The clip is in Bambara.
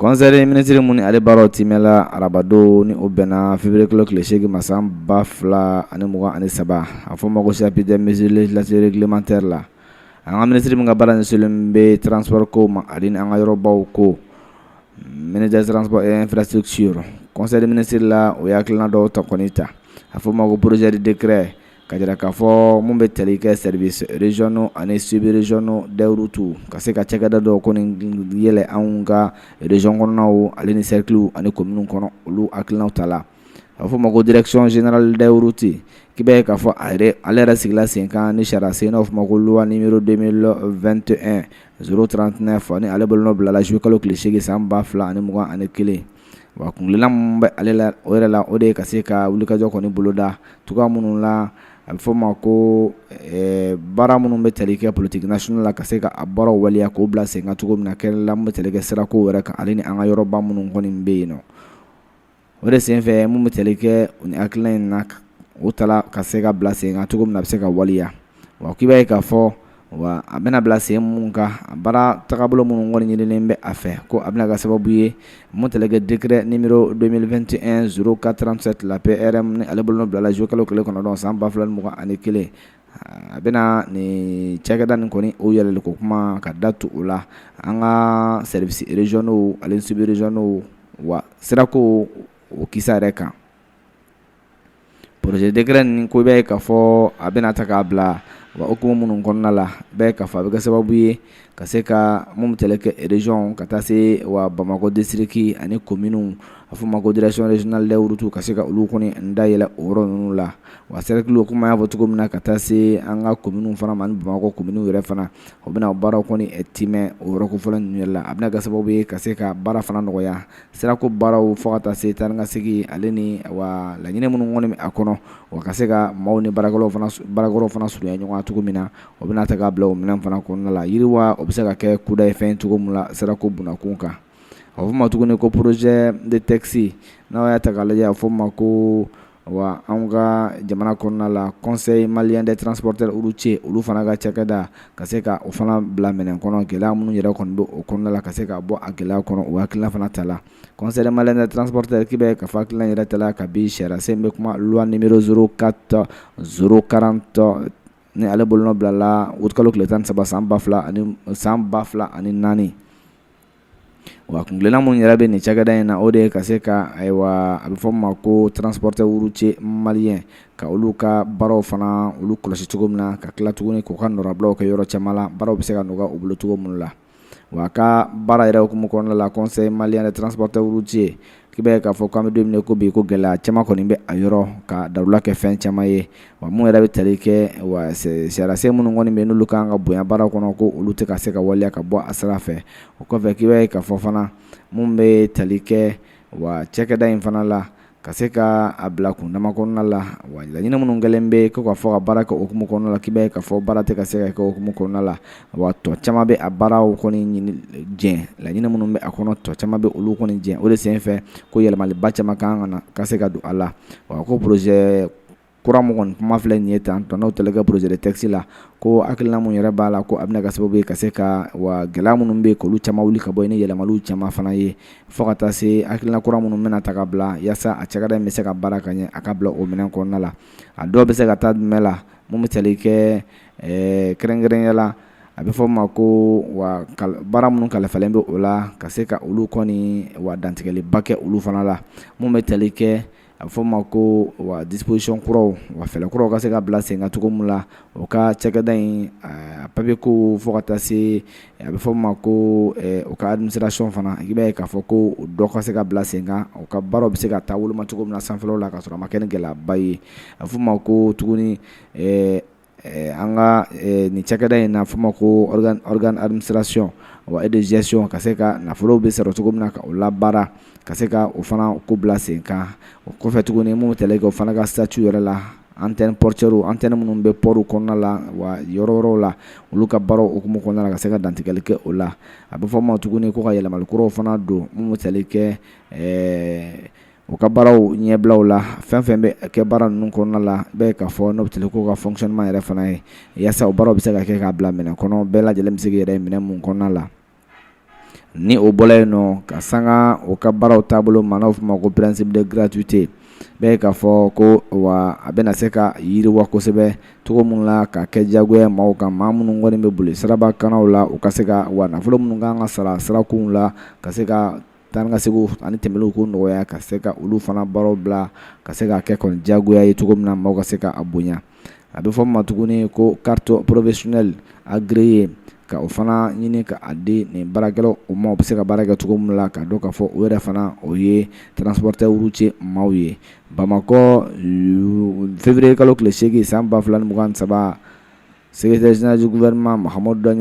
Conseil des ministres mun ale baro timela arabado ni obena février kilo kile shegi masam bafla ani muga ani saba afo mago chapitre des mesures législatives réglementaires la an ministre mun ga bara ni selumbe transport ko ma adin an yoro baw ko ministre des transports et infrastructure conseil des ministres la o yakilna do to konita afo mago projet de décret kajira kafo mun be telike service régionaux ani sub-régionaux des routes kase ka cegada do ko ni yele anga région kono ali ni cercle ani commune kono lu akilna tala afo mago direction générale des routes kibe kafo alera sigla 5 ans ni chara seno of mago loi numéro 2021 039 ani ale bolno bla la jukalo cliché samba fla ani muga ani kile wa kungilam ba alela orela ode kase ka wulika joko ni boloda tuka munun la alfoma ko bara munun be telike politique national la kase ka abaro waliya ko bla senga tugo mina kella mo telike sira ko wera ka alini anga yoroba munun koni mbe no ore senfe mo telike uni aklen nak utala kase ka bla senga tugo mina se ka waliya wa kibaye ka fo wa abena bla semunga bara takabulo munun ngoni nyilembe afe ko abna ga sababu ye mo telege décret numéro 2021 0437 la PRM ni alebulno bla la jokalo kele kono don samba flan muga ani kele abena ni chagadan koni o yele ko kuma ka datu ula anga service régionaux alen sub-régionaux wa sirako o kisareka projet décret ni ko be ka fo abena takabla wa okumu munun konna la be ka fa be sababu ye ka se ka mum teleke région ka tase wa Bamako district ani commune afu mako direction régionale de route ka se ka ulu koni ndayela oro nunu la wa cercle kuma ya votu komuna ka tase anga commune fana man Bamako commune were fana obina bara koni etime oro ko fana nyela abna ga sababu ye ka se ka bara fana no ya sera ko bara u fo ka tase tanga sigi aleni wa la nyine munun ngoni akono wa ka se ka mawni baragolo fana suya nywa tugumina obina ta gabla o minan fana ko la yiriwa obisa ke kuda efen tugumula sera ko buna kunka ofuma tugune ko projet de taxi na ya ta gala ya fuma ko wa anga jamana konna la conseil malien des transporteurs routiers ulu fana ga chakada kaseka o fana bla menen kono gela munu yera kondo o konna la kaseka bo agela kono o akila fana tala conseil malien des transporteurs kibe ka fakila yera tala ka bi shara sembe kuma loi numéro 04 040 ni ale bolno bla la wutkalo kletan saba samba fla ani nani wa kunglela mun yarabe ni chagada ina ode kaseka aiwa abifoma ko transporteur routier malien ka uluka baro fana ulu kolosi tugumna ka kila tuguni ko kan rablo ka yoro chamala baro biseka noga ubulu tugumla wa ka bara ira ko mukon la conseil malien de transporteur routier kibe ka fo kam demne ko bi ko gela chama ko nimbe ayoro ka darula ke fen chama ye wa mu yarabe talike wa sera se mun ngoni be nulu ka nga boya bara kono ko ulu te ka se ka walia ka bo asrafe ko fe kibe ka fo fana mumbe talike wa chekeda infana la kaseka abla kun dama konna la wa la nyina munun galembe ko ka fo baraka o kumu konna la kibe ka fo barate kaseka ko kumu konna la wa to chama be abara o koni nyini jen la nyina munun be akono to chama be ulu koni jen o de senfe ko yela mal bacha makanga kaseka du ala wa ko projet kuramu kon kuma fle nyeta to no telega projet de taxi la ko akilna mun yara bala ko abna gasabe kaseka wa gelamu numbe ko lu chama wuli ka boyne yela malu chama fana ye fokata se akilna kuramu num mena takabla yasa a chagada me se ka baraka nya akabla o menen ko nala a do be se ka tad mela mum telike krengren yala abi foma ko wa baramun kala falembe ola kaseka ulu koni wa dantigeli bake ulu fana la mum telike foma ko wa disposition kuro wa fele kuro ka se ka bla senga tugumula o ka chekada in papier ko fokata se abi foma ko o ka administration fana ibe ka foko do ka se ka bla senga o ka baro bi se ka tawulu matugumula sanfelo la ka sura maken gela bayi foma ko tuguni anga ni chekada ina foma ko organ administration wa de gestion kaseka na folo be sero tugumna ka o labara kaseka o fana ko blase ka o ko fetugo ne mo telege o fana ga statut yore la antenne portero antenne munum be poru konna la wa yororo la uluka baro o kumo konna la kaseka dantikelke o la abu fama tugune ko ka yela mal kuro fana do mo teleke o ka baraw nyeblaw la fenfembe ke baran nun konna la be ka fo no teleko ka fonctionnement yere fana yasa o baraw be se ka ke ka bla mena kono be la jelem sigi yere mena mun konna la ni o bɔla yen nɔ ka sanga o ka baaraw taabolo ma n'aw fɔ ma ko principe de gratuité bɛɛ k'a fɔ ko wa a bɛna se ka yiriwa kosɛbɛ cogo minnu la ka kɛ jagoya maaw kan maa minnu kɔni bɛ boli siraba kanaw la u ka se ka wa nafolo minnu kan ka sara sirakunw la ka se ka taa ni ka seginw ani tɛmɛliw ko nɔgɔya ka se ka olu fana baaraw bila ka se ka kɛ kɔni jagoya ye cogo min na maaw ka se ka a bonya a bɛ fɔ ma tuguni ko carte professionnelle agréée ka o fana ɲini ka a di nin baarakɛlaw o ma u bɛ se ka baara kɛ cogo min la ka dɔn ka fɔ o yɛrɛ fana o ye transporteur routier maaw ye Bamakɔ février kalo tile 8 san 2023 secrétaire général du gouvernement Mahamadu